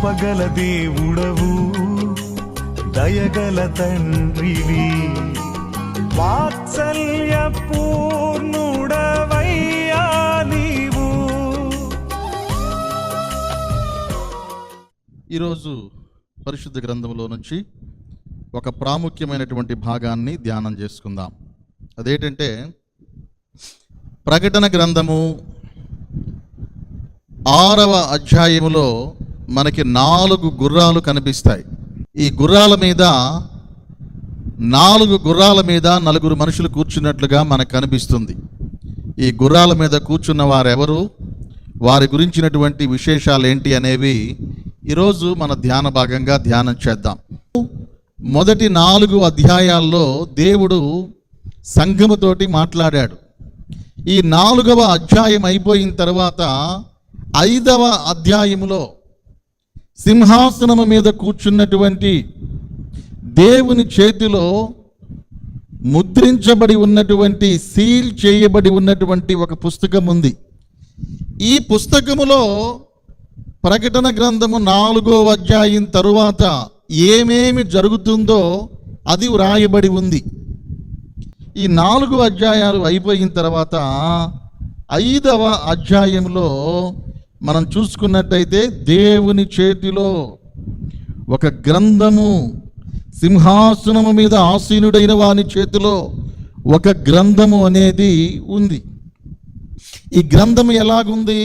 కృపగల దేవుడవు, దయగల తండ్రివి, వాత్సల్య పూర్ణుడవయ్యా నీవు. ఈరోజు పరిశుద్ధ గ్రంథంలో నుంచి ఒక ప్రాముఖ్యమైనటువంటి భాగాన్ని ధ్యానం చేసుకుందాం. అదేంటంటే ప్రకటన గ్రంథము 6వ అధ్యాయములో మనకి 4 గుర్రాలు కనిపిస్తాయి. ఈ గుర్రాల మీద 4 గుర్రాల మీద 4 మనుషులు కూర్చున్నట్లుగా మనకు కనిపిస్తుంది. ఈ గుర్రాల మీద కూర్చున్న వారెవరు, వారి గురించినటువంటి విశేషాలు ఏంటి అనేవి ఈరోజు మన ధ్యాన భాగంగా ధ్యానం చేద్దాం. మొదటి 4 అధ్యాయాల్లో దేవుడు సంఘముతోటి మాట్లాడాడు. ఈ 4వ అధ్యాయం అయిపోయిన తర్వాత 5వ అధ్యాయములో సింహాసనము మీద కూర్చున్నటువంటి దేవుని చేతిలో ముద్రించబడి ఉన్నటువంటి, సీల్ చేయబడి ఉన్నటువంటి ఒక పుస్తకం ఉంది. ఈ పుస్తకములో ప్రకటన గ్రంథము 4వ అధ్యాయం తరువాత ఏమేమి జరుగుతుందో అది వ్రాయబడి ఉంది. ఈ 4 అధ్యాయాలు అయిపోయిన తర్వాత 5వ అధ్యాయంలో మనం చూసుకున్నట్టయితే దేవుని చేతిలో ఒక గ్రంథము, సింహాసనము మీద ఆసీనుడైన వాని చేతిలో ఒక గ్రంథము అనేది ఉంది. ఈ గ్రంథము ఎలాగుంది?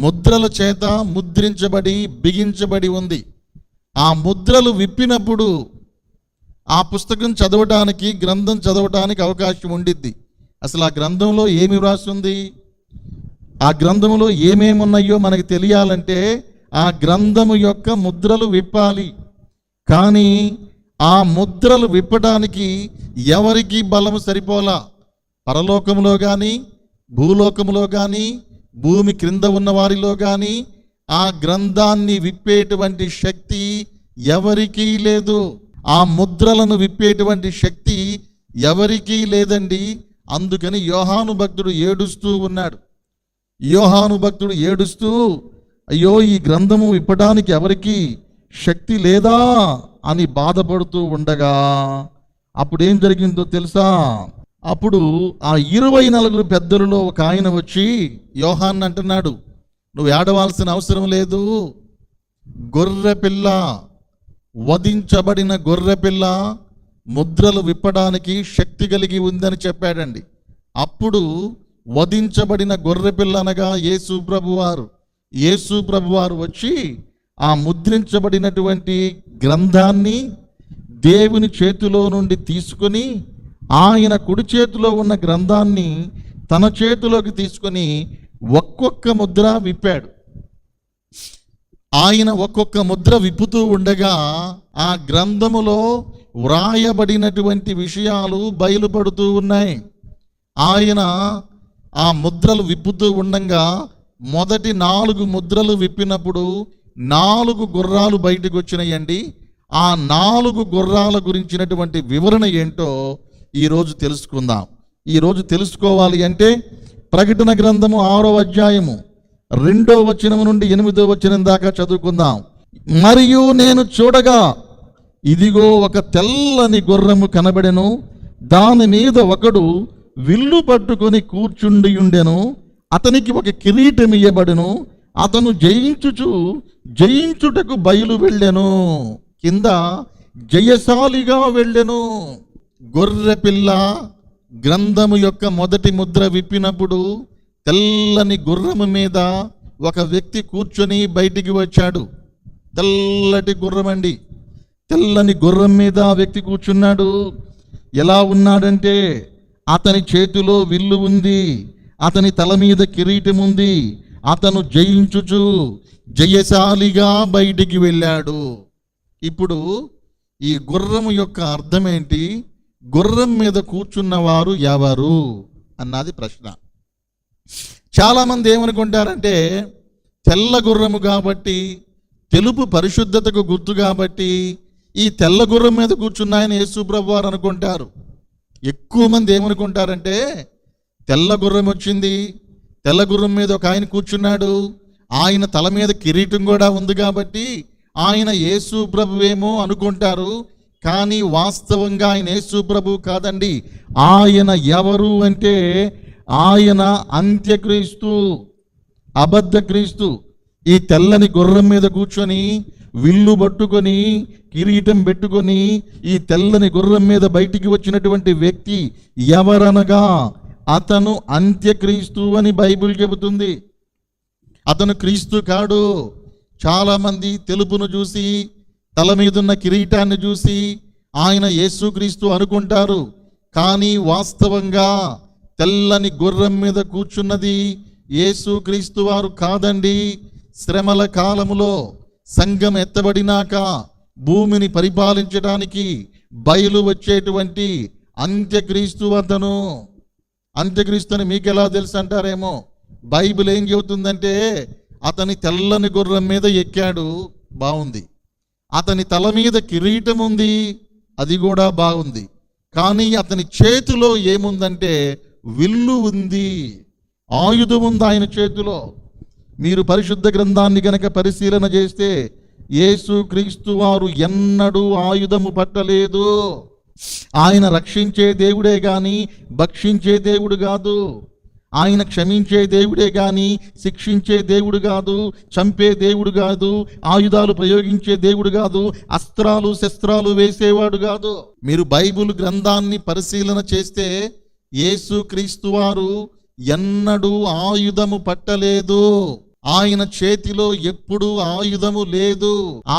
ముద్రల చేత ముద్రించబడి బిగించబడి ఉంది. ఆ ముద్రలు విప్పినప్పుడు ఆ పుస్తకం చదవటానికి, గ్రంథం చదవటానికి అవకాశం ఉండిద్ది. అసలు ఆ గ్రంథంలో ఏమి వ్రాసింది, ఆ గ్రంథంలో ఏమేమి ఉన్నాయో మనకి తెలియాలంటే ఆ గ్రంథము యొక్క ముద్రలు విప్పాలి. కానీ ఆ ముద్రలు విప్పడానికి ఎవరికి బలము సరిపోలా. పరలోకములో కానీ, భూలోకములో కానీ, భూమి క్రింద ఉన్న వారిలో కానీ ఆ గ్రంథాన్ని విప్పేటువంటి శక్తి ఎవరికీ లేదు. ఆ ముద్రలను విప్పేటువంటి శక్తి ఎవరికీ లేదండి. అందుకని యోహాను భక్తుడు ఏడుస్తూ ఉన్నాడు. యోహాను భక్తుడు ఏడుస్తూ, అయ్యో ఈ గ్రంథము విప్పడానికి ఎవరికి శక్తి లేదా అని బాధపడుతూ ఉండగా అప్పుడేం జరిగిందో తెలుసా? అప్పుడు ఆ 24 పెద్దలలో ఒక ఆయన వచ్చి యోహాన్ అంటున్నాడు, నువ్వు ఏడవాల్సిన అవసరం లేదు, గొర్రెపిల్ల, వధించబడిన గొర్రెపిల్ల ముద్రలు విప్పడానికి శక్తి కలిగి ఉందని చెప్పాడండి. అప్పుడు వధించబడిన గొర్రెపిల్ల అనగా యేసు ప్రభువారు వచ్చి ఆ ముద్రించబడినటువంటి గ్రంథాన్ని దేవుని చేతిలో నుండి తీసుకొని, ఆయన కుడి చేతిలో ఉన్న గ్రంథాన్ని తన చేతిలోకి తీసుకొని ఒక్కొక్క ముద్ర విప్పాడు. ఆయన ఒక్కొక్క ముద్ర విప్పుతూ ఉండగా ఆ గ్రంథములో వ్రాయబడినటువంటి విషయాలు బయలుపడుతూ ఉన్నాయి. ఆయన ఆ ముద్రలు విప్పుతూ ఉండగా మొదటి 4 ముద్రలు విప్పినప్పుడు 4 గుర్రాలు బయటకు వచ్చినాయండి. ఆ 4 గుర్రాల గురించినటువంటి వివరణ ఏంటో ఈరోజు తెలుసుకుందాం. ఈరోజు తెలుసుకోవాలి అంటే ప్రకటన గ్రంథము 6వ అధ్యాయము 2వ వచనం నుండి 8వ వచనం దాకా చదువుకుందాం. మరియు నేను చూడగా ఇదిగో ఒక తెల్లని గుర్రము కనబడెను, దాని మీద ఒకడు విల్లు పట్టుకొని కూర్చుండి ఉండెను, అతనికి ఒక కిరీటం ఇయ్యబడెను, అతను జయించుటకు బయలు వెళ్ళెను, కింద జయశాలిగా వెళ్ళెను. గొర్రెపిల్ల గ్రంథము యొక్క మొదటి ముద్ర విప్పినప్పుడు తెల్లని గుర్రము మీద ఒక వ్యక్తి కూర్చొని బయటికి వచ్చాడు. తెల్లటి గుర్రం అండి. తెల్లని గుర్రం మీద ఆ వ్యక్తి కూర్చున్నాడు. ఎలా ఉన్నాడంటే అతని చేతిలో విల్లు ఉంది, అతని తల మీద కిరీటం ఉంది, అతను జయించుచు జయశాలిగా బయటికి వెళ్ళాడు. ఇప్పుడు ఈ గుర్రము యొక్క అర్థం ఏంటి? గుర్రం మీద కూర్చున్నవారు ఎవరు అన్నది ప్రశ్న. చాలామంది ఏమనుకుంటారంటే తెల్ల గుర్రము కాబట్టి, తెలుపు పరిశుద్ధతకు గుర్తు కాబట్టి ఈ తెల్ల గుర్రం మీద కూర్చున్నాయని యేసు ప్రభువారు అనుకుంటారు. ఎక్కువ మంది ఏమనుకుంటారంటే తెల్ల గుర్రం వచ్చింది, తెల్ల గుర్రం మీద ఒక ఆయన కూర్చున్నాడు, ఆయన తల మీద కిరీటం కూడా ఉంది కాబట్టి ఆయన యేసు ప్రభువేమో అనుకుంటారు, కానీ వాస్తవంగా ఆయన యేసు ప్రభు కాదండి. ఆయన ఎవరు అంటే ఆయన అంత్యక్రీస్తు, అబద్ధ క్రీస్తు. ఈ తెల్లని గుర్రం మీద కూర్చొని విల్లు పట్టుకొని కిరీటం పెట్టుకొని ఈ తెల్లని గుర్రం మీద బయటికి వచ్చినటువంటి వ్యక్తి ఎవరనగా అతను అంత్యక్రీస్తు అని బైబిల్ చెబుతుంది. అతను క్రీస్తు కాడు. చాలామంది తెలుపును చూసి తల మీదున్న కిరీటాన్ని చూసి ఆయన యేసుక్రీస్తు అనుకుంటారు, కానీ వాస్తవంగా తెల్లని గుర్రం మీద కూర్చున్నది యేసుక్రీస్తు వారు కాదండి. శ్రమల కాలములో సంఘం ఎత్తబడినాక భూమిని పరిపాలించడానికి బయలు వచ్చేటువంటి అంత్యక్రీస్తు అతను. అంత్యక్రీస్తు అని మీకు ఎలా తెలుసు అంటారేమో. బైబిల్ ఏం చెబుతుందంటే అతని తెల్లని గుర్రం మీద ఎక్కాడు, బాగుంది. అతని తల మీద కిరీటం ఉంది, అది కూడా బాగుంది. కానీ అతని చేతిలో ఏముందంటే విల్లు ఉంది, ఆయుధం ఉంది ఆయన చేతిలో. మీరు పరిశుద్ధ గ్రంథాన్ని గనక పరిశీలన చేస్తే యేసుక్రీస్తు వారు ఎన్నడూ ఆయుధము పట్టలేదు. ఆయన రక్షించే దేవుడే గాని భక్షించే దేవుడు కాదు. ఆయన క్షమించే దేవుడే గాని శిక్షించే దేవుడు కాదు, చంపే దేవుడు కాదు, ఆయుధాలు ప్రయోగించే దేవుడు కాదు, అస్త్రాలు శస్త్రాలు వేసేవాడు కాదు. మీరు బైబిల్ గ్రంథాన్ని పరిశీలన చేస్తే యేసుక్రీస్తు వారు ఎన్నడూ ఆయుధము పట్టలేదు. ఆయన చేతిలో ఎప్పుడు ఆయుధము లేదు.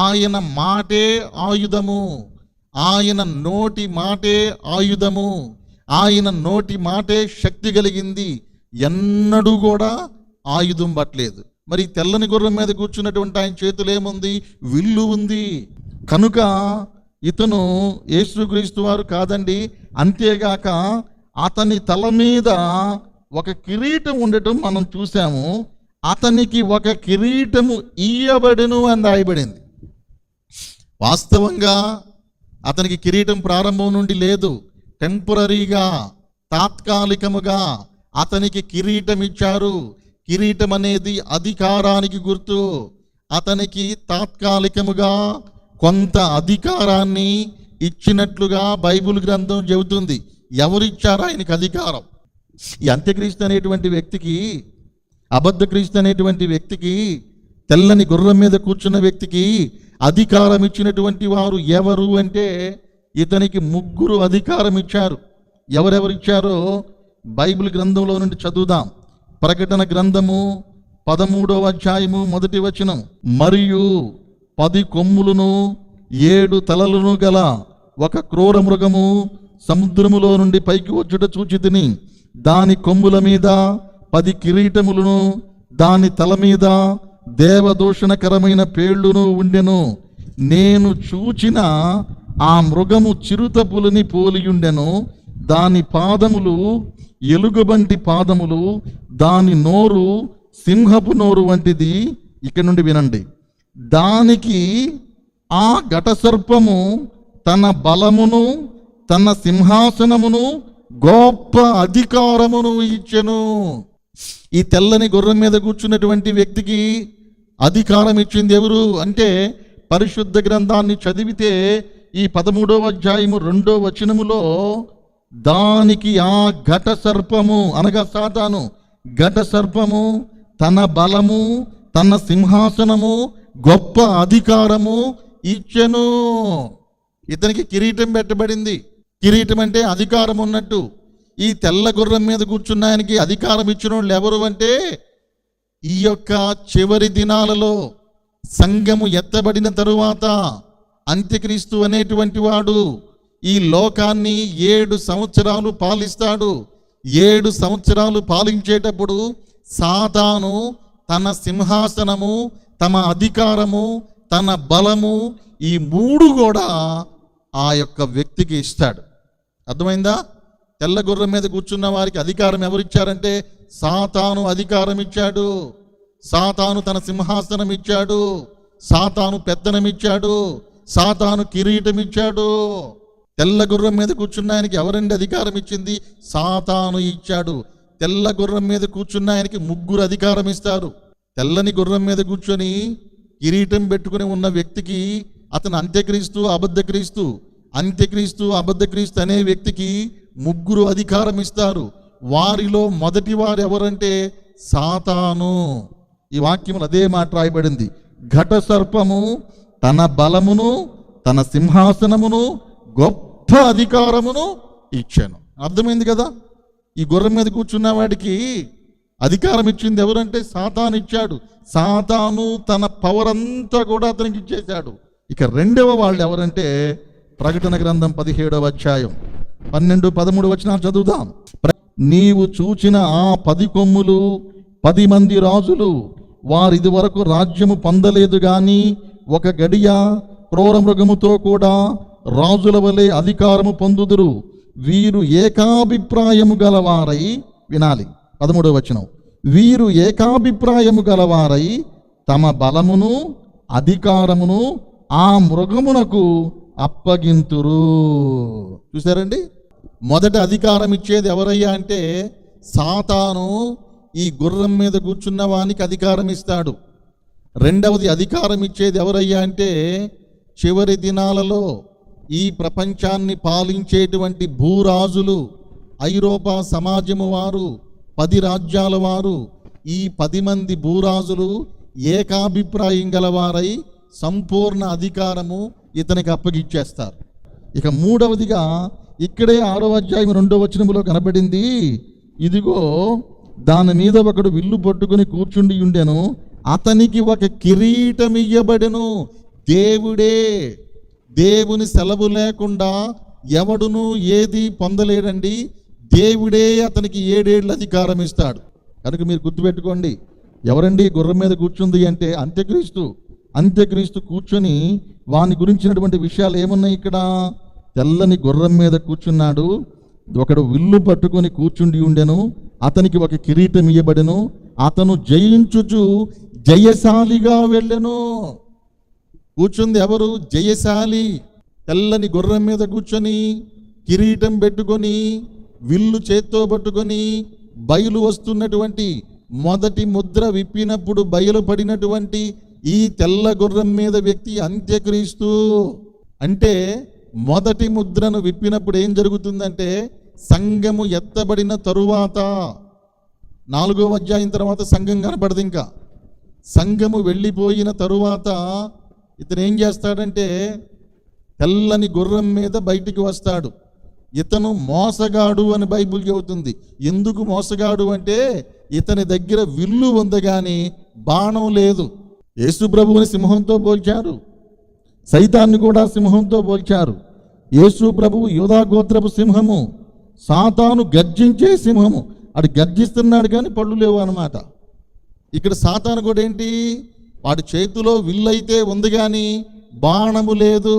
ఆయన మాటే ఆయుధము, ఆయన నోటి మాటే ఆయుధము, ఆయన నోటి మాటే శక్తి కలిగింది. ఎన్నడూ కూడా ఆయుధం పట్టలేదు. మరి తెల్లని గుర్రం మీద కూర్చున్నటువంటి ఆయన చేతులు ఏముంది? విల్లు ఉంది. కనుక ఇతను యేసుక్రీస్తు వారు కాదండి. అంతేగాక అతని తల మీద ఒక కిరీటం ఉండటం మనం చూసాము. అతనికి ఒక కిరీటము ఇయ్యబడెను అని రాయబడింది. వాస్తవంగా అతనికి కిరీటం ప్రారంభం నుండి లేదు. టెంపరరీగా, తాత్కాలికముగా అతనికి కిరీటం ఇచ్చారు. కిరీటం అనేది అధికారానికి గుర్తు. అతనికి తాత్కాలికముగా కొంత అధికారాన్ని ఇచ్చినట్లుగా బైబిల్ గ్రంథం చెబుతుంది. ఎవరిచ్చారు ఆయనకి అధికారం? ఈ అంత్యక్రీస్తు అనేటువంటి వ్యక్తికి, అబద్ధ క్రీస్తు అనేటువంటి వ్యక్తికి, తెల్లని గుర్రం మీద కూర్చున్న వ్యక్తికి అధికారం ఇచ్చినటువంటి వారు ఎవరు అంటే ఇతనికి ముగ్గురు అధికారం ఇచ్చారు. ఎవరెవరు ఇచ్చారో బైబిల్ గ్రంథంలో నుండి చదువుదాం. ప్రకటన గ్రంథము 13వ అధ్యాయము 1వ వచనం. మరియు 10 కొమ్ములను 7 తలలను గల ఒక క్రూర మృగము సముద్రములో నుండి పైకి వచ్చుట చూచితిని. దాని కొమ్ముల మీద 10 కిరీటములను, దాని తల మీద దేవదూషణకరమైన పేళ్లును ఉండెను. నేను చూచిన ఆ మృగము చిరుతపులిని పోలియుండెను. దాని పాదములు ఎలుగుబంటి పాదములు, దాని నోరు సింహపు నోరు వంటిది. ఇక్కడ నుండి వినండి. దానికి ఆ ఘటసర్పము తన బలమును, తన సింహాసనమును, గొప్ప అధికారమును ఇచ్చెను. ఈ తెల్లని గుర్రం మీద కూర్చున్నటువంటి వ్యక్తికి అధికారం ఇచ్చింది ఎవరు అంటే, పరిశుద్ధ గ్రంథాన్ని చదివితే ఈ 13వ అధ్యాయము 2వ వచనములో దానికి ఆ ఘట సర్పము అనగా సాతాను, ఘట సర్పము తన బలము, తన సింహాసనము, గొప్ప అధికారము ఇచ్చెను. ఇతనికి కిరీటం పెట్టబడింది. కిరీటం అంటే అధికారం ఉన్నట్టు. ఈ తెల్ల గుర్రం మీద కూర్చున్న ఆయనకి అధికారం ఇచ్చిన వాళ్ళు ఎవరు అంటే, ఈ యొక్క చివరి దినాలలో సంఘము ఎత్తబడిన తరువాత అంత్యక్రీస్తు అనేటువంటి వాడు ఈ లోకాన్ని 7 సంవత్సరాలు పాలిస్తాడు. 7 సంవత్సరాలు పాలించేటప్పుడు సాతాను తన సింహాసనము, తమ అధికారము, తన బలము, ఈ 3 కూడా ఆ యొక్క వ్యక్తికి ఇస్తాడు. అర్థమైందా? తెల్ల గుర్రం మీద కూర్చున్న వారికి అధికారం ఎవరిచ్చారంటే సాతాను అధికారం ఇచ్చాడు. సాతాను తన సింహాసనం ఇచ్చాడు, సాతాను పెత్తనం ఇచ్చాడు, సాతాను కిరీటం ఇచ్చాడు. తెల్ల గుర్రం మీద కూర్చున్న ఆయనకి ఎవరండి అధికారం ఇచ్చింది? సాతాను ఇచ్చాడు. తెల్ల గుర్రం మీద కూర్చున్న ఆయనకి 3 అధికారం ఇస్తారు. తెల్లని గుర్రం మీద కూర్చొని కిరీటం పెట్టుకుని ఉన్న వ్యక్తికి అతను అంత్యక్రీస్తు అబద్ధక్రీస్తు అనే వ్యక్తికి ముగ్గురు అధికారం ఇస్తారు. వారిలో మొదటి వారు ఎవరంటే సాతాను. ఈ వాక్యములు అదే మాట రాయబడింది. ఘట సర్పము తన బలమును, తన సింహాసనమును, గొప్ప అధికారమును ఇచ్చాను. అర్థమైంది కదా? ఈ గుర్రం మీద కూర్చున్న వాడికి అధికారం ఇచ్చింది ఎవరంటే సాతాను ఇచ్చాడు. సాతాను తన పవర్ అంతా కూడా అతనికి ఇచ్చేశాడు. ఇక రెండవ వాళ్ళు ఎవరంటే ప్రకటన గ్రంథం 17వ అధ్యాయం 12-13 వచనాలు చదువుదాం. నీవు చూచిన ఆ 10 కొమ్ములు 10 మంది రాజులు, వారిది వరకు రాజ్యము పొందలేదు గాని ఒక గడియ క్రూర మృగముతో కూడా రాజుల వలె అధికారము పొందుదురు. వీరు ఏకాభిప్రాయము గలవారై, వినాలి 13వ వచనం, వీరు ఏకాభిప్రాయము గలవారై తమ బలమును అధికారమును ఆ మృగమునకు అప్పగింతురు. చూసారండి? మొదట అధికారం ఇచ్చేది ఎవరయ్యా అంటే సాతాను ఈ గుర్రం మీద కూర్చున్న వానికి అధికారం ఇస్తాడు. రెండవది అధికారం ఇచ్చేది ఎవరయ్యా అంటే చివరి దినాలలో ఈ ప్రపంచాన్ని పాలించేటువంటి భూరాజులు, ఐరోపా సమాజము వారు, 10 రాజ్యాల వారు, ఈ 10 మంది భూరాజులు ఏకాభిప్రాయం గలవారై సంపూర్ణ అధికారము ఇతనికి అప్పగిచ్చేస్తారు. ఇక మూడవదిగా ఇక్కడే 6వ అధ్యాయం 2వ వచనములో కనబడింది, ఇదిగో దాని మీద ఒకడు విల్లు పట్టుకుని కూర్చుండి ఉండెను, అతనికి ఒక కిరీటం ఇయ్యబడెను. దేవుని సెలవు లేకుండా ఎవడును ఏది పొందలేడండి. దేవుడే అతనికి 7 ఏళ్ళ అధికారం ఇస్తాడు. కనుక మీరు గుర్తుపెట్టుకోండి, ఎవరండి గుర్రం మీద కూర్చుంది అంటే అంత్యక్రీస్తు కూర్చొని వాని గురించినటువంటి విషయాలు ఏమున్నాయి ఇక్కడ? తెల్లని గుర్రం మీద కూర్చున్నాడు, ఒకడు విల్లు పట్టుకొని కూర్చుండి ఉండెను, అతనికి ఒక కిరీటం ఇయ్యబడెను, అతను జయించుచు జయశాలిగా వెళ్ళెను. కూర్చుంది ఎవరు? జయశాలి. తెల్లని గుర్రం మీద కూర్చొని కిరీటం పెట్టుకొని విల్లు చేత్తో పట్టుకొని బయలు వస్తున్నటువంటి, మొదటి ముద్ర విప్పినప్పుడు బయలుపడినటువంటి ఈ తెల్ల గుర్రం మీద వ్యక్తి అంత్యక్రీస్తు. అంటే మొదటి ముద్రను విప్పినప్పుడు ఏం జరుగుతుందంటే సంఘము ఎత్తబడిన తరువాత 4వ అధ్యాయం తర్వాత సంఘం కనపడదు. ఇంకా సంఘము వెళ్ళిపోయిన తరువాత ఇతను ఏం చేస్తాడంటే తెల్లని గుర్రం మీద బయటికి వస్తాడు. ఇతను మోసగాడు అని బైబిల్ చెబుతుంది. ఎందుకు మోసగాడు అంటే ఇతని దగ్గర విల్లు ఉంది కానీ బాణం లేదు. యేసు ప్రభువుని సింహంతో పోల్చారు, సైతాన్ని కూడా సింహంతో పోల్చారు. యేసు ప్రభువు యూదా గోత్రపు సింహము, సాతాను గర్జించే సింహము. అది గర్జిస్తున్నాడు కానీ పళ్ళు లేవు అన్నమాట. ఇక్కడ సాతాను కూడా ఏంటి? వాడి చేతిలో విల్లైతే ఉంది కానీ బాణము లేదు.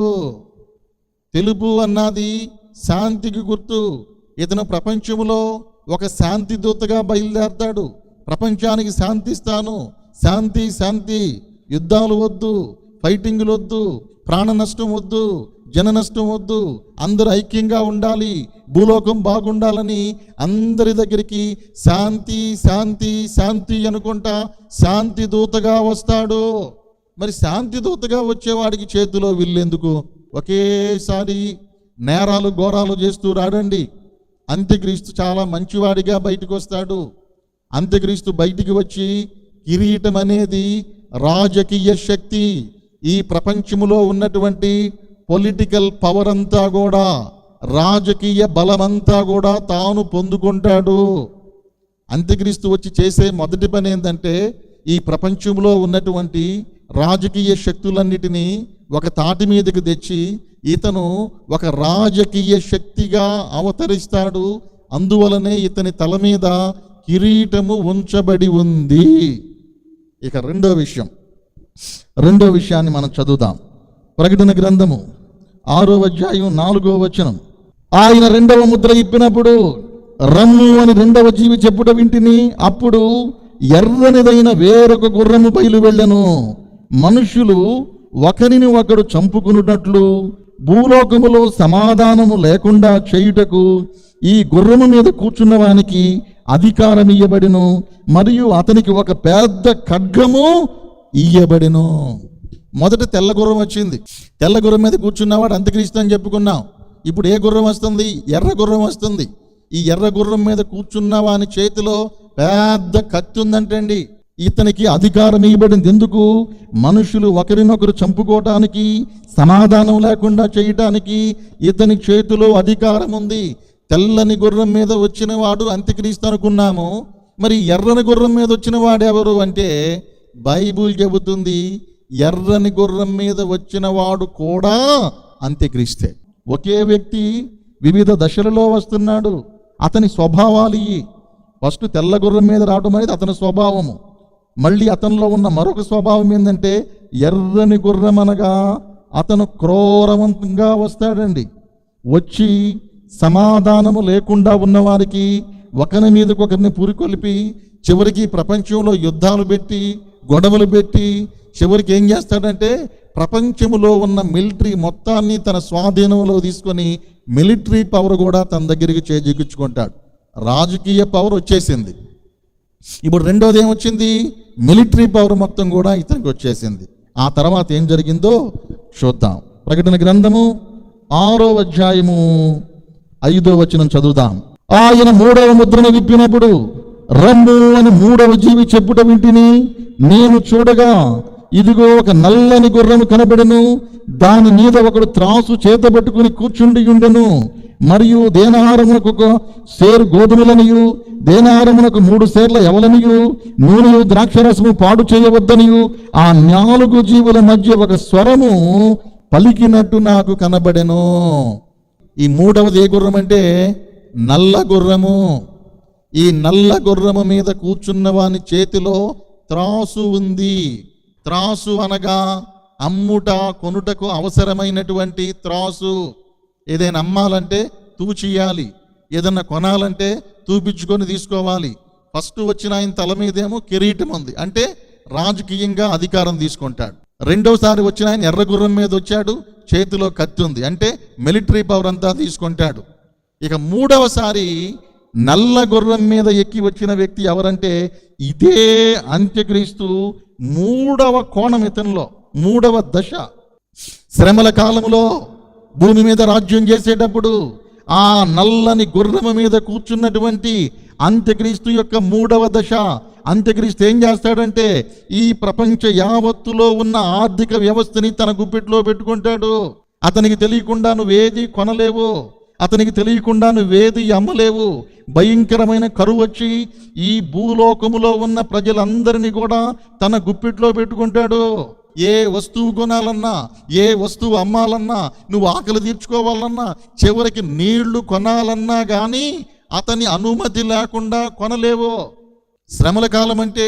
తెలుపు అన్నది శాంతికి గుర్తు. ఇతను ప్రపంచంలో ఒక శాంతి దూతగా బయలుదేరతాడు. ప్రపంచానికి శాంతిస్తాను, శాంతి శాంతి, యుద్ధాలు వద్దు, ఫైటింగ్లు వద్దు, ప్రాణ నష్టం వద్దు, జన నష్టం వద్దు, అందరూ ఐక్యంగా ఉండాలి, భూలోకం బాగుండాలని అందరి దగ్గరికి శాంతి శాంతి శాంతి అనుకుంటా శాంతి దూతగా వస్తాడు. మరి శాంతి దూతగా వచ్చేవాడికి చేతిలో విల్లెందుకు? ఒకేసారి నేరాలు ఘోరాలు చేస్తూ రాడండి. అంత్యక్రీస్తు చాలా మంచివాడిగా బయటకు వస్తాడు. అంత్యక్రీస్తు బయటికి వచ్చి కిరీటం అనేది రాజకీయ శక్తి, ఈ ప్రపంచములో ఉన్నటువంటి పొలిటికల్ పవర్ అంతా కూడా, రాజకీయ బలమంతా కూడా తాను పొందుకుంటాడు. అంత్యక్రీస్తు వచ్చి చేసే మొదటి పని ఏంటంటే ఈ ప్రపంచంలో ఉన్నటువంటి రాజకీయ శక్తులన్నిటినీ ఒక తాటి మీదకి తెచ్చి ఇతను ఒక రాజకీయ శక్తిగా అవతరిస్తాడు. అందువలనే ఇతని తల మీద కిరీటము ఉంచబడి ఉంది. ఇక రెండో విషయాన్ని మనం చదువుదాం. ప్రకటన గ్రంథము 6వ అధ్యాయం 4వ వచనం. ఆయన 2వ ముద్ర ఇప్పినప్పుడు రమ్ము అని 2వ జీవి చెప్పుట వింటిని. అప్పుడు ఎర్రనిదైన వేరొక గుర్రము బయలు వెళ్ళెను. మనుషులు ఒకరిని ఒకడు చంపుకున్నట్లు భూలోకములో సమాధానము లేకుండా చేయుటకు ఈ గుర్రము మీద కూర్చున్న వానికి అధికారం ఇయ్యబడిను. మరియు అతనికి ఒక పెద్ద ఖడ్గము ఇయ్యబడెను. మొదట తెల్ల గుర్రం వచ్చింది. తెల్ల గుర్రం మీద కూర్చున్నవాడు అంత్యక్రీస్తు అని చెప్పుకున్నాం. ఇప్పుడు ఏ గుర్రం వస్తుంది? ఎర్ర గుర్రం వస్తుంది. ఈ ఎర్ర గుర్రం మీద కూర్చున్న వాని చేతిలో పెద్ద కత్తి ఉందంటండి. ఇతనికి అధికారం ఇవ్వబడింది. ఎందుకు? మనుషులు ఒకరినొకరు చంపుకోవటానికి, సమాధానం లేకుండా చేయటానికి ఇతని చేతిలో అధికారం ఉంది. తెల్లని గుర్రం మీద వచ్చిన వాడు అంత్యక్రీస్తు అనుకున్నాము. మరి ఎర్రని గుర్రం మీద వచ్చిన వాడు ఎవరు అంటే బైబిల్ చెబుతుంది ఎర్రని గుర్రం మీద వచ్చిన వాడు కూడా అంత్యక్రీస్తే. ఒకే వ్యక్తి వివిధ దశలలో వస్తున్నాడు. అతని స్వభావాలు ఇవి. ఫస్ట్ తెల్ల గుర్రం మీద రావడం అనేది అతని స్వభావము. మళ్ళీ అతనిలో ఉన్న మరొక స్వభావం ఏంటంటే ఎర్రని గుర్రం అనగా అతను క్రూరవంతంగా వస్తాడండి. వచ్చి సమాధానము లేకుండా ఉన్నవారికి ఒకరి మీదకి ఒకరిని పురికొల్పి చివరికి ప్రపంచంలో యుద్ధాలు పెట్టి గొడవలు పెట్టి చివరికి ఏం చేస్తాడంటే ప్రపంచంలో ఉన్న మిలిటరీ మొత్తాన్ని తన స్వాధీనంలో తీసుకొని మిలిటరీ పవర్ కూడా తన దగ్గరికి చేజిక్కించుకుంటాడు. రాజకీయ పవర్ వచ్చేసింది. ఇప్పుడు రెండోది ఏమొచ్చింది? మిలిటరీ పవర్ మొత్తం కూడా ఇతనికి వచ్చేసింది. ఆ తర్వాత ఏం జరిగిందో చూద్దాం. ప్రకటన గ్రంథము 6వ అధ్యాయము 5వ వచనం చదువుదాం. ఆయన 3వ ముద్రను విప్పినప్పుడు రమ్ము అని 3వ జీవి చెప్పుట వింటిని. నేను చూడగా ఇదిగో ఒక నల్లని గుర్రము కనబడెను. దాని మీద ఒకడు త్రాసు చేతబట్టుకుని కూర్చుండి ఉండెను. మరియు దేనారమునకు 1 సేరు గోధుమలనియు, దేనారమునకు 3 సేర్ల యవలనియు, నూనెయు ద్రాక్షరసము పాడు చేయవద్దనియు ఆ 4 జీవుల మధ్య ఒక స్వరము పలికినట్టు నాకు కనబడెను. ఈ 3వది ఏ గుర్రం అంటే నల్ల గుర్రము. ఈ నల్ల గుర్రము మీద కూర్చున్న వాని చేతిలో త్రాసు ఉంది. త్రాసు అనగా అమ్ముట కొనుటకు అవసరమైనటువంటి త్రాసు. ఏదైనా అమ్మాలంటే తూచియాలి, ఏదన్నా కొనాలంటే తూపించుకొని తీసుకోవాలి. ఫస్ట్ వచ్చిన ఆయన తల మీదేమో కిరీటం ఉంది, అంటే రాజకీయంగా అధికారం తీసుకుంటాడు. రెండోసారి వచ్చిన ఆయన ఎర్ర గుర్రం మీద వచ్చాడు, చేతిలో కత్తి ఉంది, అంటే మిలిటరీ పవర్ అంతా తీసుకుంటాడు. ఇక 3వసారి నల్ల గుర్రం మీద ఎక్కి వచ్చిన వ్యక్తి ఎవరంటే ఇదే అంత్యక్రీస్తు. 3వ కోణం ఇతనిలో, 3వ దశ. శ్రమల కాలంలో భూమి మీద రాజ్యం చేసేటప్పుడు ఆ నల్లని గుర్రము మీద కూర్చున్నటువంటి అంత్యక్రీస్తు యొక్క 3వ దశ. అంత్యక్రీస్తు ఏం చేస్తాడంటే ఈ ప్రపంచ యావత్తులో ఉన్న ఆర్థిక వ్యవస్థని తన గుప్పిట్లో పెట్టుకుంటాడు. అతనికి తెలియకుండా నువ్వేది కొనలేవు, అతనికి తెలియకుండా నువ్వేది అమ్మలేవు. భయంకరమైన కరువు వచ్చి ఈ భూలోకములో ఉన్న ప్రజలందరినీ కూడా తన గుప్పిట్లో పెట్టుకుంటాడు. ఏ వస్తువు కొనాలన్నా, ఏ వస్తువు అమ్మాలన్నా, నువ్వు ఆకలి తీర్చుకోవాలన్నా, చివరికి నీళ్లు కొనాలన్నా కానీ అతని అనుమతి లేకుండా కొనలేవు. శ్రమల కాలం అంటే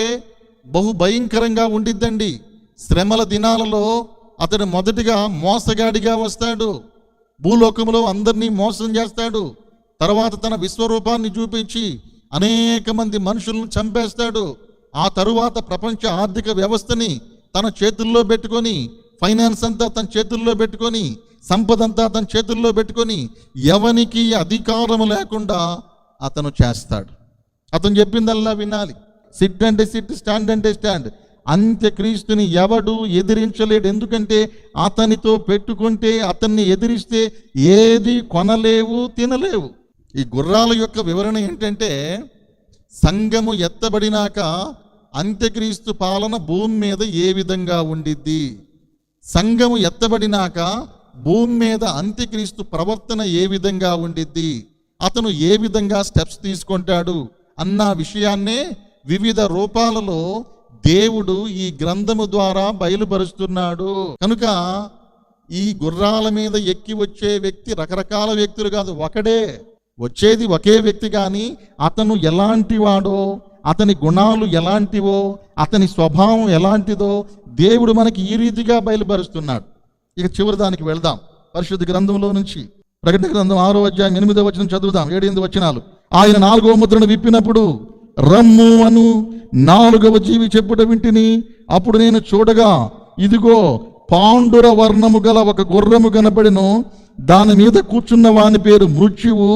బహు భయంకరంగా ఉండిద్దండి. శ్రమల దినాలలో అతడు మొదటిగా మోసగాడిగా వస్తాడు. భూలోకంలో అందరినీ మోసం చేస్తాడు. తర్వాత తన విశ్వరూపాన్ని చూపించి అనేక మంది మనుషులను చంపేస్తాడు. ఆ తరువాత ప్రపంచ ఆర్థిక వ్యవస్థని తన చేతుల్లో పెట్టుకొని, ఫైనాన్స్ అంతా తన చేతుల్లో పెట్టుకొని, సంపద అంతా తన చేతుల్లో పెట్టుకొని ఎవనికి అధికారం లేకుండా అతను చేస్తాడు. అతను చెప్పిందల్లా వినాలి. సిట్ అంటే సిట్, స్టాండ్ అంటే స్టాండ్. అంత్యక్రీస్తుని ఎవడు ఎదిరించలేడు. ఎందుకంటే అతనితో పెట్టుకుంటే, అతన్ని ఎదిరిస్తే ఏది కొనలేవు, తినలేవు. ఈ గుర్రాల యొక్క వివరణ ఏంటంటే సంఘము ఎత్తబడినాక అంత్యక్రీస్తు పాలన భూమి మీద ఏ విధంగా ఉండిద్ది, సంఘము ఎత్తబడినాక భూమి మీద అంత్యక్రీస్తు ప్రవర్తన ఏ విధంగా ఉండిద్ది, అతను ఏ విధంగా స్టెప్స్ తీసుకుంటాడు అన్న విషయాన్నే వివిధ రూపాలలో దేవుడు ఈ గ్రంథము ద్వారా బయలుపరుస్తున్నాడు. కనుక ఈ గుర్రాల మీద ఎక్కి వచ్చే వ్యక్తి రకరకాల వ్యక్తులు కాదు, ఒకడే వచ్చేది, ఒకే వ్యక్తి. కానీ అతను ఎలాంటి వాడో, అతని గుణాలు ఎలాంటివో, అతని స్వభావం ఎలాంటిదో దేవుడు మనకి ఈ రీతిగా బయలుపరుస్తున్నాడు. ఇక చివరి దానికి వెళ్దాం. పరిశుద్ధ గ్రంథంలో నుంచి ప్రకటన గ్రంథం 6వ అధ్యాయం 8వ వచనం చదువుదాం. 7-8 వచనాలు. ఆయన 4వ ముద్రను విప్పినప్పుడు రమ్ము అను 4వ జీవి చెప్పుట వింటిని. అప్పుడు నేను చూడగా ఇదిగో పాండుర వర్ణము గల ఒక గుర్రము కనబడెను. దాని మీద కూర్చున్న వాని పేరు మృత్యువు,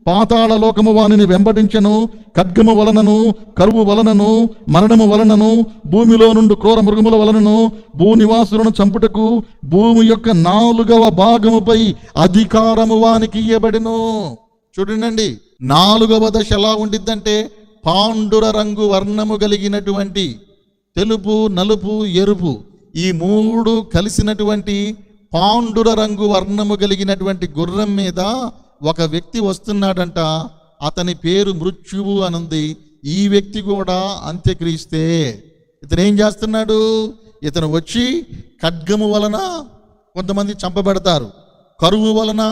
పాతాళ లోకము వానిని వెంబడించెను. ఖడ్గము వలనను, కరువు వలనను, మరణము వలనను, భూమిలో నుండి క్రూర మృగముల వలనను, భూనివాసులను చంపుటకు భూమి యొక్క 4వ భాగముపై అధికారము వానికి ఇయ్యబడెను. చూడండి, 4వ దశ ఎలా ఉండిద్దంటే పాండుర రంగు వర్ణము కలిగినటువంటి తెలుపు, నలుపు, ఎరుపు ఈ 3 కలిసినటువంటి పాండుర రంగు వర్ణము కలిగినటువంటి గుర్రం మీద ఒక వ్యక్తి వస్తున్నాడంట. అతని పేరు మృత్యువు అనుంది. ఈ వ్యక్తి కూడా అంత్యక్రీస్తే. ఇతను ఏం చేస్తున్నాడు? ఇతను వచ్చి ఖడ్గము వలన కొంతమంది చంపబడతారు, కరువు వలన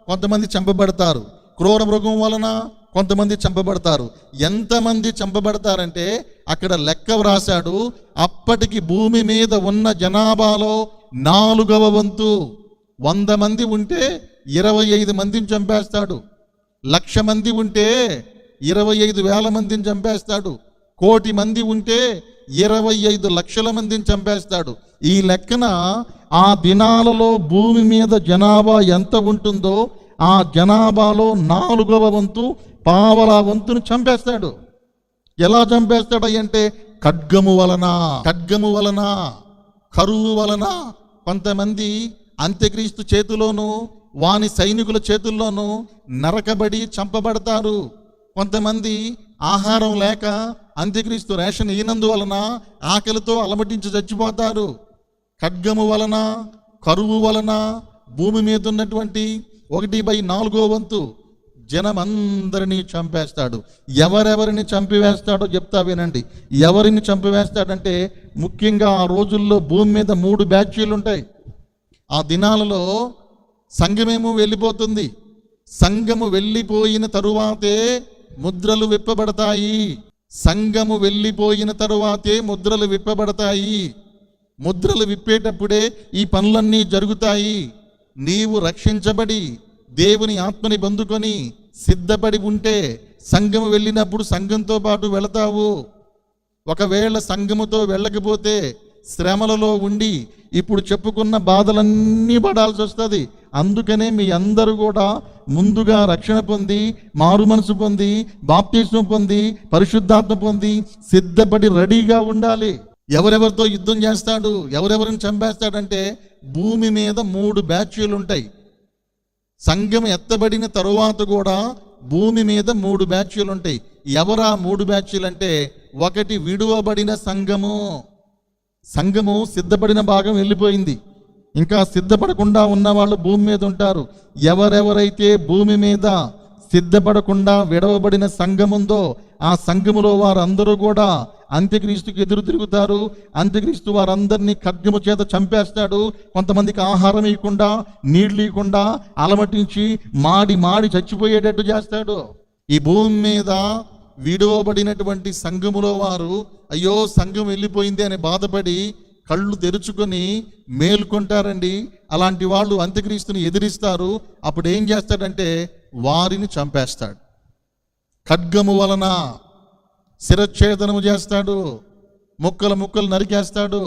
కొంతమంది చంపబడతారు, క్రూర మృగం వలన కొంతమంది చంపబడతారు. ఎంతమంది చంపబడతారంటే అక్కడ లెక్క వ్రాశాడు. అప్పటికి భూమి మీద ఉన్న జనాభాలో 4వ వంతు. 100 మంది ఉంటే 25 మందిని చంపేస్తాడు. 1,00,000 మంది ఉంటే 25,000 మందిని చంపేస్తాడు. 1,00,00,000 మంది ఉంటే 25 లక్షల మందిని చంపేస్తాడు. ఈ లెక్కన ఆ దినాలలో భూమి మీద జనాభా ఎంత ఉంటుందో ఆ జనాభాలో 4వ వంతు, పావలా వంతుని చంపేస్తాడు. ఎలా చంపేస్తాడు అంటే ఖడ్గము వలన, కరువు వలన. కొంతమంది అంత్యక్రీస్తు చేతిలోనూ వాని సైనికుల చేతుల్లోనూ నరకబడి చంపబడతారు. కొంతమంది ఆహారం లేక అంత్యక్రీస్తు రేషన్ ఇనందువలన ఆకలితో అలమటించి చచ్చిపోతారు. ఖడ్గము వలన, కరువు వలన భూమి మీద ఉన్నటువంటి 1/4 వంతు జనమందరినీ చంపేస్తాడు. ఎవరెవరిని చంపివేస్తాడో చెప్తా వినండి. ఎవరిని చంపివేస్తాడంటే ముఖ్యంగా ఆ రోజుల్లో భూమి మీద 3 బ్యాచ్లు ఉంటాయి. ఆ దినాలలో సంఘమేమో వెళ్ళిపోతుంది. సంఘము వెళ్ళిపోయిన తరువాతే ముద్రలు విప్పబడతాయి. సంఘము వెళ్ళిపోయిన తరువాతే ముద్రలు విప్పబడతాయి. ముద్రలు విప్పేటప్పుడే ఈ పనులన్నీ జరుగుతాయి. నీవు రక్షించబడి దేవుని ఆత్మని పొందుకొని సిద్ధపడి ఉంటే సంఘము వెళ్ళినప్పుడు సంఘంతో పాటు వెళతావు. ఒకవేళ సంఘముతో వెళ్ళకపోతే శ్రమలలో ఉండి ఇప్పుడు చెప్పుకున్న బాధలన్నీ పడాల్సి వస్తుంది. అందుకనే మీ అందరూ కూడా ముందుగా రక్షణ పొంది, మారు మనసు పొంది, బాప్తిస్మం పొంది, పరిశుద్ధాత్మ పొంది సిద్ధపడి రెడీగా ఉండాలి. ఎవరెవరితో యుద్ధం చేస్తాడు, ఎవరెవరిని చంపేస్తాడంటే భూమి మీద 3 బ్యాచ్లు ఉంటాయి. సంఘం ఎత్తబడిన తరువాత కూడా భూమి మీద 3 బ్యాచ్లు ఉంటాయి. ఎవరా 3 బ్యాచ్లు అంటే, ఒకటి విడువబడిన సంఘము సిద్ధపడిన భాగం వెళ్ళిపోయింది. ఇంకా సిద్ధపడకుండా ఉన్న వాళ్ళు భూమి మీద ఉంటారు. ఎవరెవరైతే భూమి మీద సిద్ధపడకుండా విడవబడిన సంఘముందో ఆ సంఘములో వారందరూ కూడా అంత్యక్రీస్తుకి ఎదురు తిరుగుతారు. అంత్యక్రీస్తు వారందరినీ ఖడ్గము చేత చంపేస్తాడు. కొంతమందికి ఆహారం ఇవ్వకుండా, నీళ్ళు ఇవ్వకుండా అలమటించి మాడి చచ్చిపోయేటట్టు చేస్తాడు. ఈ భూమి మీద విడవబడినటువంటి సంఘములో వారు అయ్యో సంఘం వెళ్ళిపోయింది అని బాధపడి కళ్ళు తెరుచుకొని మేల్కొంటారండి. అలాంటి వాళ్ళు అంత్యక్రీస్తుని ఎదిరిస్తారు. అప్పుడు ఏం చేస్తాడంటే వారిని చంపేస్తాడు. ఖడ్గము వలన శిరచ్ఛేదనము చేస్తాడు, ముక్కలు నరికేస్తాడు.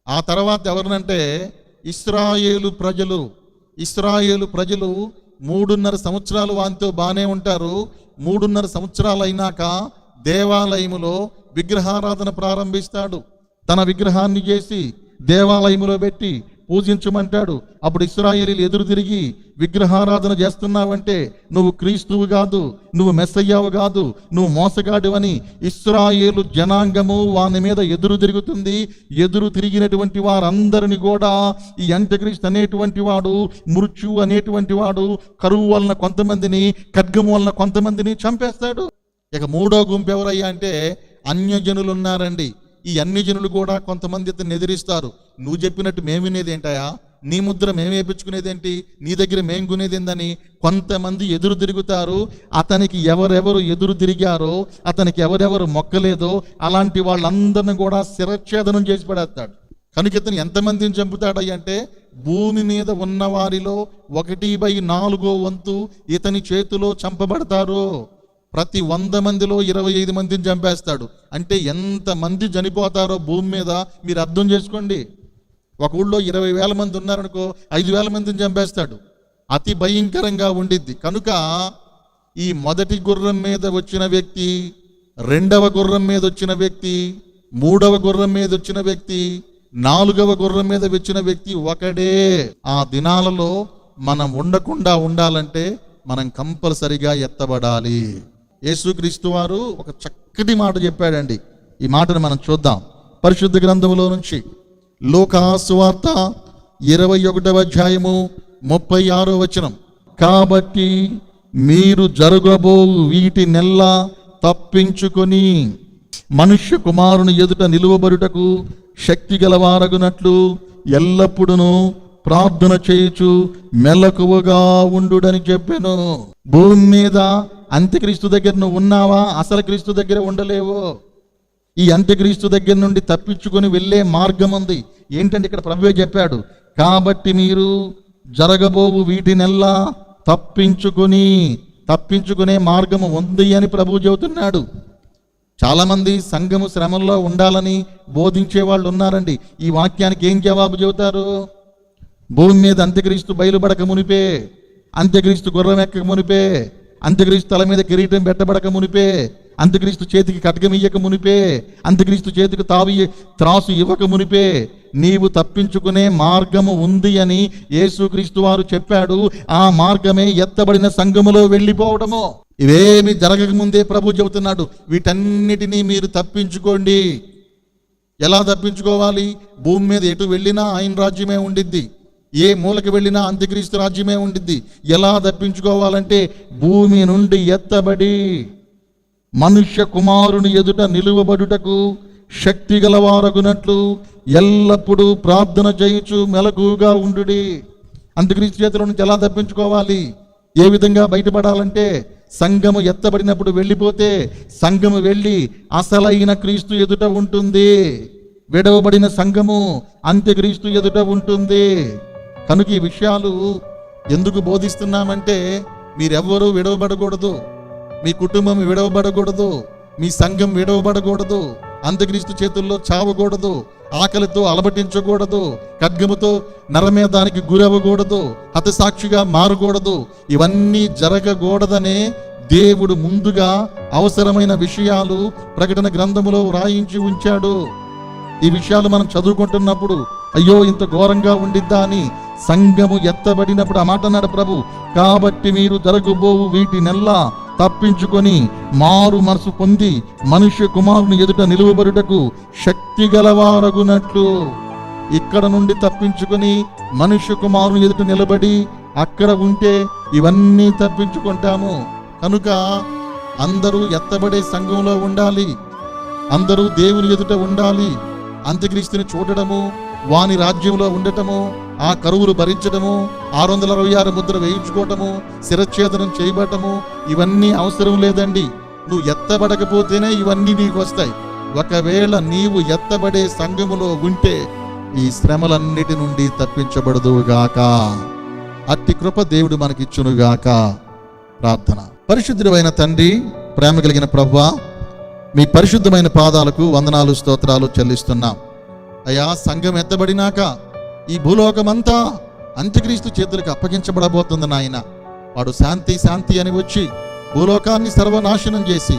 ఆ తర్వాత ఎవరినంటే ఇశ్రాయేలు ప్రజలు 3.5 సంవత్సరాలు వానితో బాగానే ఉంటారు. 3.5 సంవత్సరాలు అయినాక దేవాలయములో విగ్రహారాధన ప్రారంభిస్తాడు. తన విగ్రహాన్ని చేసి దేవాలయములో పెట్టి పూజించమంటాడు. అప్పుడు ఇశ్రాయేలీలు ఎదురు తిరిగి విగ్రహారాధన చేస్తున్నావంటే నువ్వు క్రీస్తువు కాదు, నువ్వు మెస్సయ్యావు కాదు, నువ్వు మోసగాడివని ఇశ్రాయేలు జనాంగము వాని మీద ఎదురు తిరుగుతుంది. ఎదురు తిరిగినటువంటి వారందరిని కూడా ఈ అంత్యక్రీస్తు అనేటువంటి వాడు, మృత్యు అనేటువంటి వాడు కరువు వలన కొంతమందిని, ఖడ్గము వలన కొంతమందిని చంపేస్తాడు. ఇక 3వ గుంపు ఎవరయ్యా అంటే అన్యజనులు ఉన్నారండి. ఈ అన్యజనులు కూడా కొంతమంది ఇతన్ని ఎదిరిస్తారు. నువ్వు చెప్పినట్టు మేము వినేది ఏంటయా, నీ ముద్ర మేము వేయించుకునేదేంటి, నీ దగ్గర మేము కొనేది ఏందని కొంతమంది ఎదురు తిరుగుతారు. అతనికి ఎవరెవరు ఎదురు తిరిగారో, అతనికి ఎవరెవరు మొక్కలేదో అలాంటి వాళ్ళందరిని కూడా శిరచ్ఛేదనం చేసి పడేస్తాడు. కనుక ఇతను ఎంతమందిని చంపుతాడయ్య అంటే భూమి మీద ఉన్న వారిలో 1/4 వంతు ఇతని చేతిలో చంపబడతారు. ప్రతి 100 మందిలో 25 మందిని చంపేస్తాడు. అంటే ఎంతమంది చనిపోతారో భూమి మీద మీరు అర్థం చేసుకోండి. ఒక ఊళ్ళో 20,000 మంది ఉన్నారనుకో, 5,000 మందిని చంపేస్తాడు. అతి భయంకరంగా ఉండిద్ది. కనుక ఈ మొదటి గుర్రం మీద వచ్చిన వ్యక్తి, రెండవ గుర్రం మీద వచ్చిన వ్యక్తి, మూడవ గుర్రం మీద వచ్చిన వ్యక్తి, నాలుగవ గుర్రం మీద వచ్చిన వ్యక్తి ఒకడే. ఆ దినాలలో మనం ఉండకుండా ఉండాలంటే మనం కంపల్సరిగా ఎత్తబడాలి. యేసుక్రీస్తు వారు ఒక చక్కటి మాట చెప్పాడండి. ఈ మాటను మనం చూద్దాం. పరిశుద్ధ గ్రంథములో నుంచి లూకా సువార్త 21వ అధ్యాయము 36వ వచనం. కాబట్టి మీరు జరగబో వీటినెల్లా తప్పించుకొని మనుష్య కుమారుని ఎదుట నిలువబడుటకు శక్తి గలవారగునట్లు ఎల్లప్పుడూ ప్రార్థన చేయుచు మెలకువగా ఉండుడని చెప్పాను. భూమి మీద అంత్యక్రీస్తు దగ్గర నువ్వు ఉన్నావా? అసలు క్రీస్తు దగ్గర ఉండలేవు. ఈ అంత్యక్రీస్తు దగ్గర నుండి తప్పించుకొని వెళ్ళే మార్గం ఉంది. ఏంటంటే ఇక్కడ ప్రభువే చెప్పాడు, కాబట్టి మీరు జరగబోవు వీటినెల్లా తప్పించుకునే మార్గము ఉంది అని ప్రభువు చెబుతున్నాడు. చాలామంది సంఘము శ్రమల్లో ఉండాలని బోధించే వాళ్ళు ఉన్నారండి. ఈ వాక్యానికి ఏం జవాబు చెబుతారు? భూమి మీద అంత్యక్రీస్తు బయలుపడక మునిపే, అంత్యక్రీస్తు గుర్రం ఎక్కక మునిపే, అంత్యక్రీస్తు తల మీద కిరీటం పెట్టబడక మునిపే, అంత్యక్రీస్తు చేతికి కటకం ఇయ్యక మునిపే, అంత్యక్రీస్తు చేతికి త్రాసు ఇవ్వక మునిపే నీవు తప్పించుకునే మార్గము ఉంది అని యేసుక్రీస్తు వారు చెప్పాడు. ఆ మార్గమే ఎత్తబడిన సంఘములో వెళ్ళిపోవడము. ఇవేమి జరగక ముందే ప్రభు చెబుతున్నాడు, వీటన్నిటినీ మీరు తప్పించుకోండి. ఎలా తప్పించుకోవాలి? భూమి మీద ఎటు వెళ్ళినా ఆయన రాజ్యమే ఉండిద్ది, ఏ మూలకి వెళ్ళినా అంత్యక్రీస్తు రాజ్యమే ఉండిద్ది. ఎలా తప్పించుకోవాలంటే భూమి నుండి ఎత్తబడి మనుష్య కుమారుని ఎదుట నిలువబడుటకు శక్తి గలవారగునట్లు ఎల్లప్పుడూ ప్రార్థన చేయుచు మెలకుగా ఉండుడి. అంత్యక్రీస్తు చేతిలో నుంచి ఎలా తప్పించుకోవాలి? ఏ విధంగా బయటపడాలంటే సంఘము ఎత్తబడినప్పుడు వెళ్ళిపోతే సంఘము వెళ్ళి అసలైన క్రీస్తు ఎదుట ఉంటుంది. విడవబడిన సంఘము అంత్యక్రీస్తు ఎదుట ఉంటుంది. కనుక ఈ విషయాలు ఎందుకు బోధిస్తున్నామంటే మీరెవ్వరూ విడవబడకూడదు, మీ కుటుంబం విడవబడకూడదు, మీ సంఘం విడవబడకూడదు, అంత్యక్రీస్తు చేతుల్లో చావకూడదు, ఆకలితో అలమటించకూడదు, ఖడ్గముతో నరమేధానికి గురవ్వకూడదు, హతసాక్షిగా మారకూడదు. ఇవన్నీ జరగకూడదనే దేవుడు ముందుగా అవసరమైన విషయాలు ప్రకటన గ్రంథములో వ్రాయించి ఉంచాడు. ఈ విషయాలు మనం చదువుకుంటున్నప్పుడు అయ్యో ఇంత ఘోరంగా ఉండిద్దా అని సంఘము ఎత్తబడినప్పుడు ఆ మాట అన్నాడు ప్రభు, కాబట్టి మీరు జరగబోవు వీటినెల్లా తప్పించుకొని మారు మనసు పొంది మనుష్య కుమారుని ఎదుట నిలువబడుటకు శక్తి గలవారగునట్లు. ఇక్కడ నుండి తప్పించుకొని మనుష్య కుమారుని ఎదుట నిలబడి అక్కడ ఉంటే ఇవన్నీ తప్పించుకుంటాము. కనుక అందరూ ఎత్తబడే సంఘంలో ఉండాలి, అందరూ దేవుని ఎదుట ఉండాలి. అంత్యక్రీస్తుని చూడటము, వాని రాజ్యంలో ఉండటము, ఆ కరువులు భరించడము, 666 ముద్ర వేయించుకోవటము, శిరఛేదనం చేయబడటము ఇవన్నీ అవసరం లేదండి. నువ్వు ఎత్తబడకపోతేనే ఇవన్నీ నీకు వస్తాయి. ఒకవేళ నీవు ఎత్తబడే సంఘములో ఉంటే ఈ శ్రమలన్నిటి నుండి తప్పించబడదుగాక. అట్టి కృప దేవుడు మనకిచ్చునుగాక. ప్రార్థన. పరిశుద్ధుడైన తండ్రి, ప్రేమ కలిగిన ప్రభువా, మీ పరిశుద్ధమైన పాదాలకు వందనాలు స్తోత్రాలు చెల్లిస్తున్నాం. అయ్యా, సంఘం ఎత్తబడినాక ఈ భూలోకమంతా అంత్యక్రీస్తు చేతులకు అప్పగించబడబోతుంది నాయన. వాడు శాంతి శాంతి అని వచ్చి భూలోకాన్ని సర్వనాశనం చేసి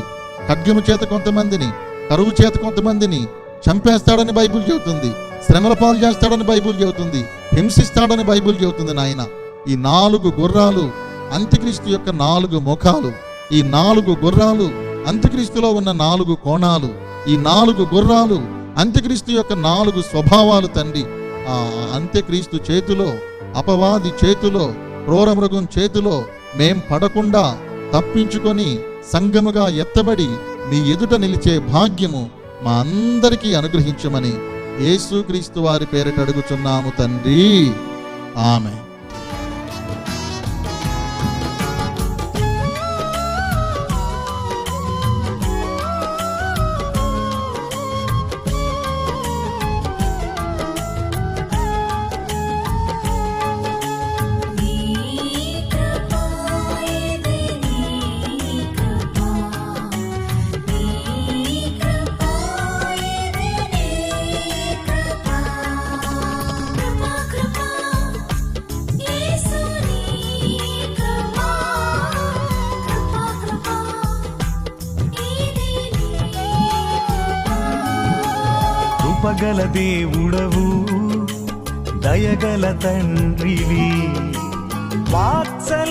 ఖడ్గము చేత కొంతమందిని, కరువు చేత కొంతమందిని చంపేస్తాడని బైబిల్ చెబుతుంది, శ్రమల పాలు చేస్తాడని బైబిల్ చెబుతుంది, హింసిస్తాడని బైబిల్ చెబుతుంది నాయన. ఈ 4 గుర్రాలు అంత్యక్రీస్తు యొక్క 4 ముఖాలు, ఈ 4 గుర్రాలు అంత్యక్రీస్తులో ఉన్న 4 కోణాలు, ఈ 4 గుర్రాలు అంత్యక్రీస్తు యొక్క 4 స్వభావాలు తండ్రి. ఆ అంత్యక్రీస్తు చేతిలో, అపవాది చేతిలో, క్రూరమృగం చేతిలో మేం పడకుండా తప్పించుకొని సంఘముగా ఎత్తబడి మీ ఎదుట నిలిచే భాగ్యము మా అందరికీ అనుగ్రహించమని యేసుక్రీస్తు వారి పేరిట అడుగుచున్నాము తండ్రి. ఆమేన్. కృపగల దేవుడవు దయగల తండ్రివి వాత్సల్య